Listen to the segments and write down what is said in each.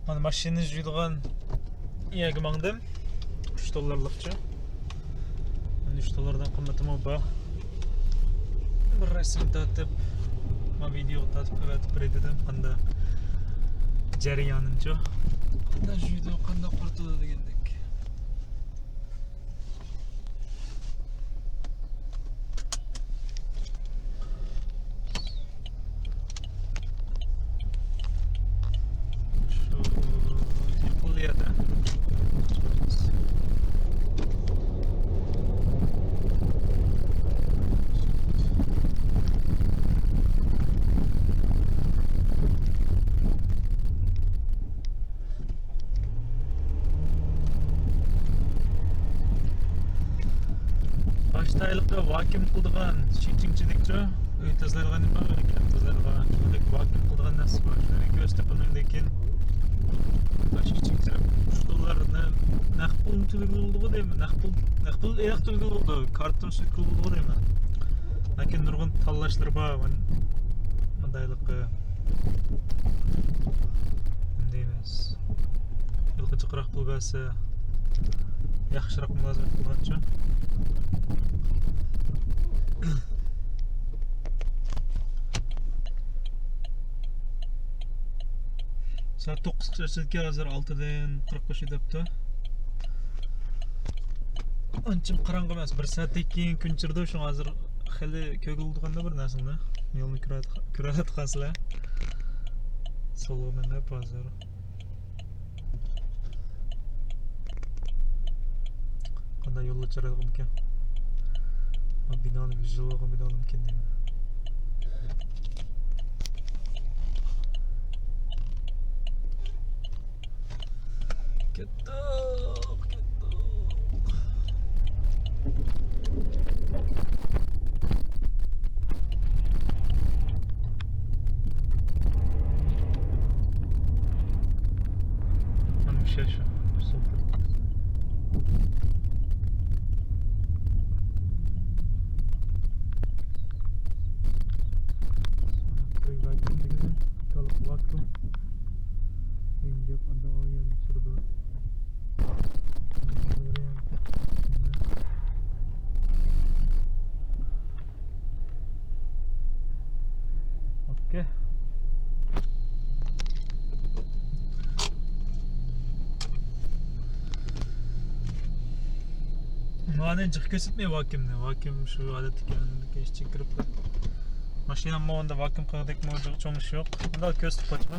Mana mashina juydigan iyaga mangdim. 3 dollarlıkça. 3 dolardan qimmatimi bor. Bir rasm tatib, ma video tatib ko'rsatib berdim. Qanda jarayonini-chi. Qanda juydi, qanda qurtadi degandek. Baştaylıqqa vakum qiladigan shekingchilikchi uy tozalag'an nima ekan, tozalag'an vakum qiladigan narsa bor. Ko'z tapaman lekin shekingchilik $3 naqd pul to'lag'ildi deyman. Naqd pul to'lag'ildi, karton to'lag'ildi deyman. Lekin nurg'un tanlashlar bor. Bundayliqqa deymiz. Yilqi chiqroq pul bersa yaxshiroq mulozamat qilmoqchi. Saat 9:40 hozir 6dan 45 debdi. Anchim qarang'i emas, 1 soatdan keyin kun chirdi, shu hozir xili ko'gildiganda bir narsani yo'lni ko'ratqansizlar. Solomanda hozir. Qanday yo'lga chiqadi mumkin? Binoni vizualiga bino mumkin deyman. Ketdik. Mana bir şey şu. Vakum. Ince pada oil çırdı. Okey. Manen çık kesitmeye vakumni. Vakum şu adetki önündeki iş çıkırıp da. Maşinam mavanda vakum kağıdık mı çoğun iş yok. Bunda köz tıpaçma.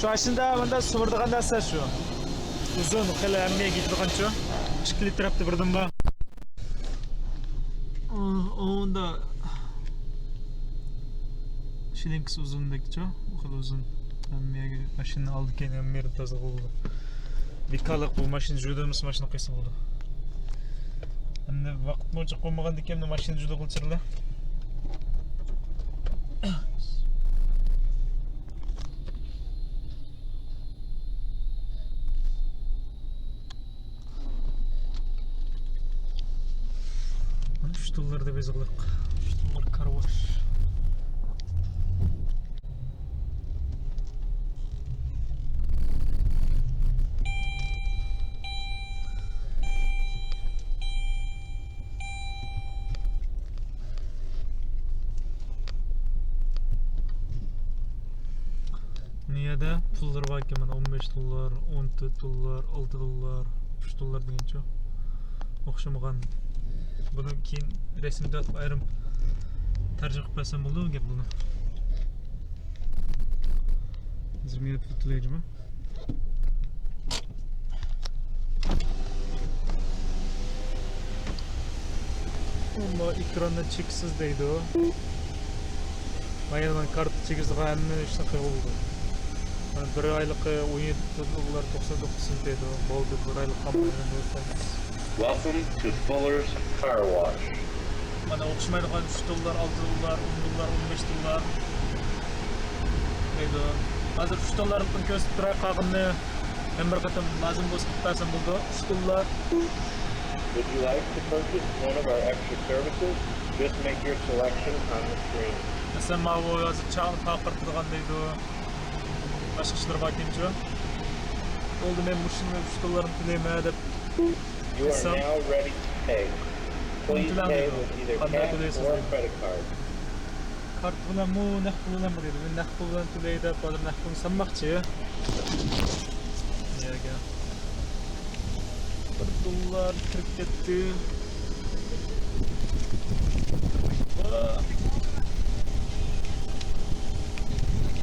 Şu aslında bunda sıvırdıgan narsa şu. Uzun, xili emmiye gitdigan şu. 2 litre yaptı birdim ba. Onda şilinkisi uzundaki şu. O kadar uzun. Emmiye maşını aldık yani emmiye taze oldu. Vikalık bu maşını jüydüğümüz maşını kıysa oldu. Hem vakit boyunca koymagan dikemde maşını jüydü kılçırlı. $3 bezg'iliq. $3 karvash. Niyada pullar var ki mana $15, $14, $6, $3 degancha. o'xshamagan. Buni keyin rasmda ayrim tarjima qilib bersam bo'ladi gap buni. Zirmiyat tutulaycımı? Ama ekranda çeksiz deydi o. Bayağı kart çekizdiği halini işte oldu. Yani bir aylık 17 dolar 99 cent deydi o. Oldu bir aylık kampanya'nın ötemiz. Welcome to Fuller's Car Wash. Bana okşamaydıgan 3 dolar, 6 dolar, 10 dolar, 15 dolar deydi o. Hazır 3 dolarlıktan kösüp duray kağımını hem bir katım lazım bozuk tutarsan buldu. 3 dolar. Would you like to purchase one of our extra services? Just make your selection on the screen. Mesela mavi hazır çağını takırtırgan deydi o. Başka işlere bakayım şu. Oldu ben bu şimdi 3 dolarını tüleyime edip. You are now ready to pay. Please pay with either cash or credit card. Kart bilen mu, nakit bilen mi dedi. Ben nakit bilen tüleyde bazen nakit bilen sanmakçı. Ya gel. 1 dolar kirip gitti.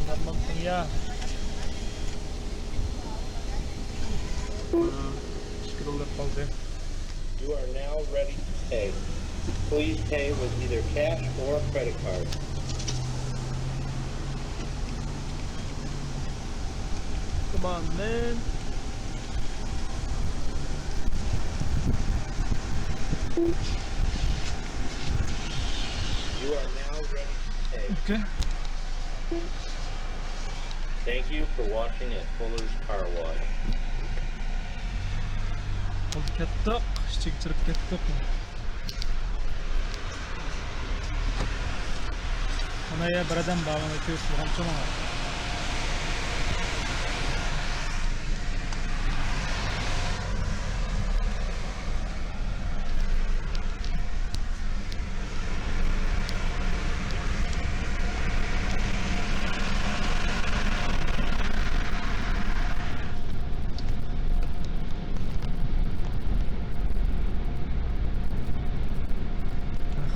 Tamam ya. 2 dolar kaldı. You are now ready to pay. Please pay with either cash or credit card. Come on, man. You are now ready to pay. Okay. Thank you for watching at Fuller's Car Wash. Oldu kettik. Çektirip kettik. Ana ya bir adam bağlamada köşk bakalım çoma var.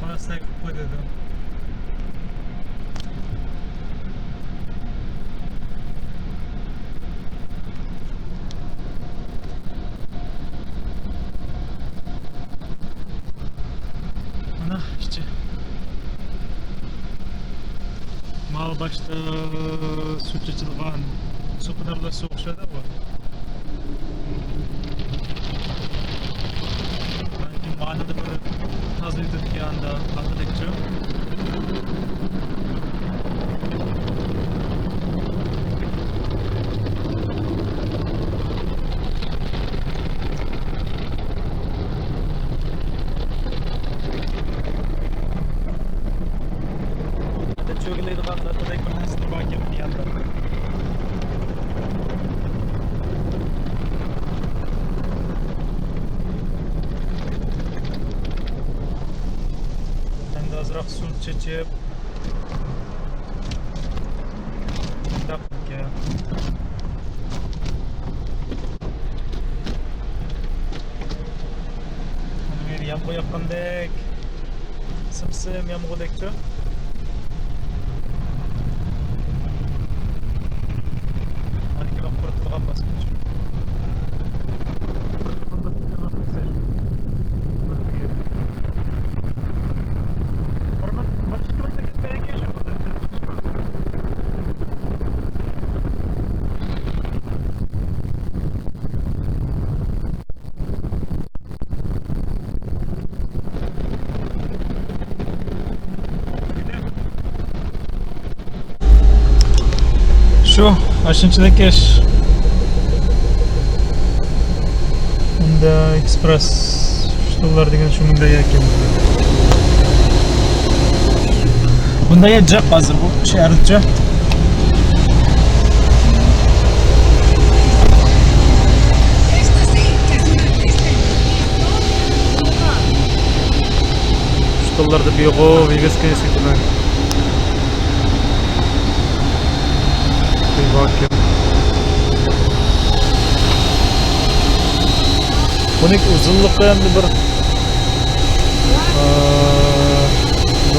Xonasına koy dedim. Ana işte. Mal başta süt açılgan. Su kadar da soğuk şeyler var. Sanki manada böyle tazıydık bir anda anladıkça. Çögüleydi kanlar da ekonomisine bakayım bir yandan. Ben de azıcık su çekip yaptık ya. Hani bir yağmur yapkandık. Sımsım yağmur dekço. Şu aşınçıdaki eş Honda Express şunlar degen şu Hyundai ekan. Hyundai jak hazır bu şehirce. Şunlarda bir o Vegas kesin. Bakayım. Buning uzunluğu hem de bir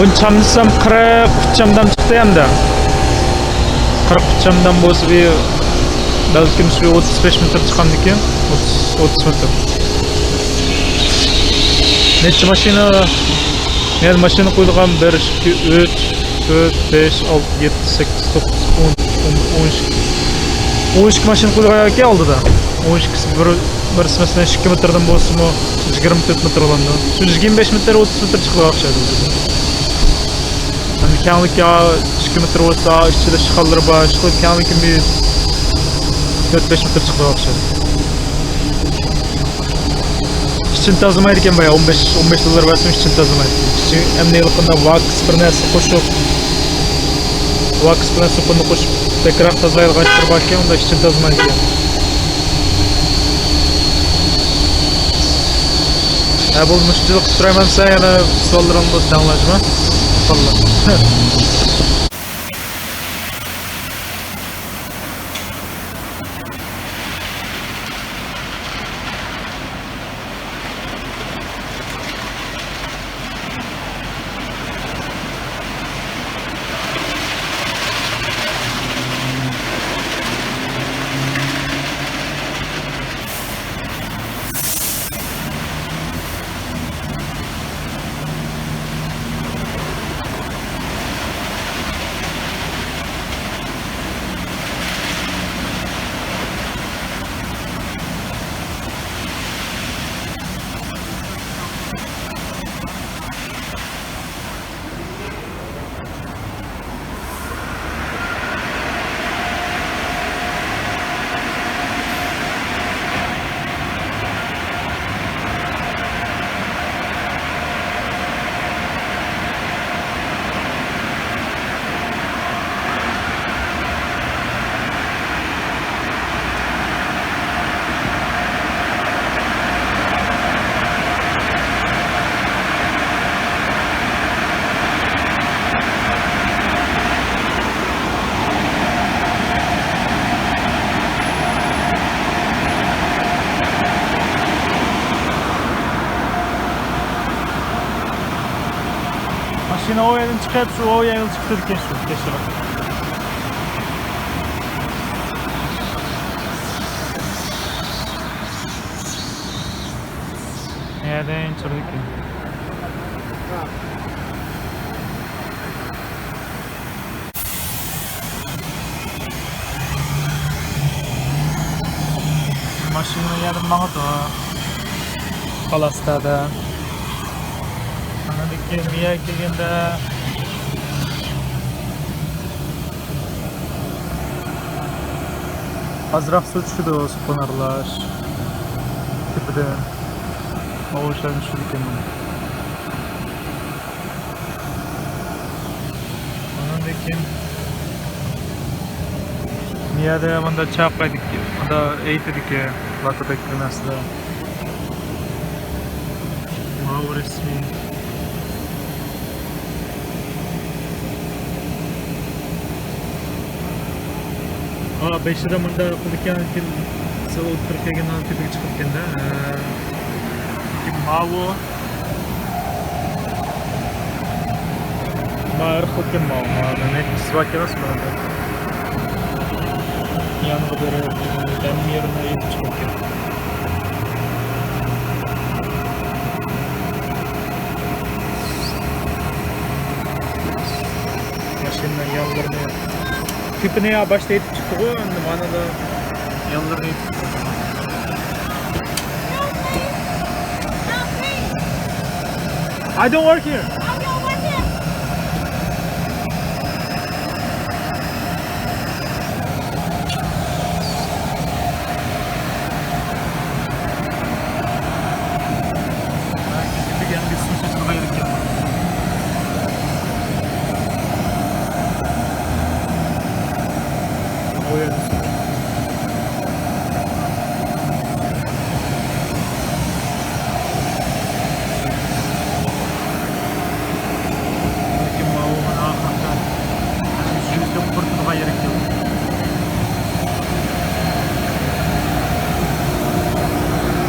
Bunu çamlısam 43 camdan çıktı hem de. 43 camdan bolsa bir belki 35 metre çıkandı ki 30 metre. Neçe maşina yani maşina koyulgan 1, 2, 3, 4, 5, 6, 7, 8, 9, 10, 12 maşina koyulgan ki aldı da 12'si birisi mesela 2 metreden bolsa mı 24 metre olandı. 125 metre 30 metre çıkıp akşaydı. Yani kâmlik ya 2 metre olsa içinde şıkalları var, şıkalı kâmlik bir 4-5 metre çıkıp akşaydı. İçin tazımaydı eken baya 15 dolar versin için tazımaydı. Emne yılkında wax bir nesi koşup wax bir nesi koşup tekrar tazılaydı kaçtır bakken onda için tazımaydı eken. Bu müşterilik sürememse yana sorularımda danlajma. Allah. Maşina o yerden çıkıp şu o yerden çıktı diken şu geçti. Nereden çıktık ki? Maşina yarın bana da Palas'ta Anadaki bir yer geldiğinde azraq su düşüdü o spanerlar tepeden oğuşların düşüdü kendine. Anadaki niyade bunda çapaydık ki, bunda eğitedik ki Latı beklemezdi. Wow resmi. Beşi de bunda kılıkken sağ Türkiye'den tepki çıkıp da mavu mağar kılıkken mavu ne sıvak yanas mı? Yanı kadar ben yerine yetip çıkıp maşinle yanlarını tipine ya başta yetip çıktı o bana da yanlarını yetip çıktı. I don't work here.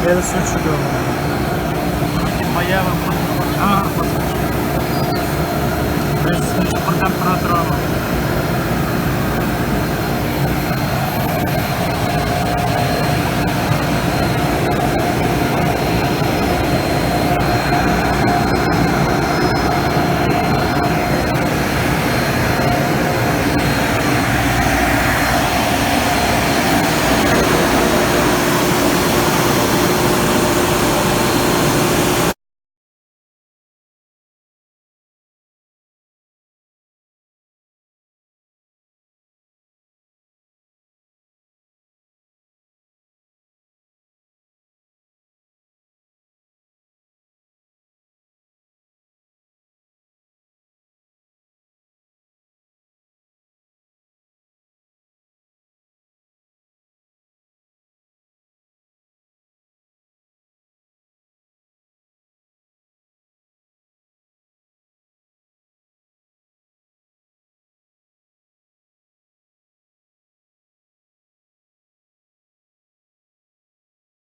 Yarısını çıkıyor. Bayağı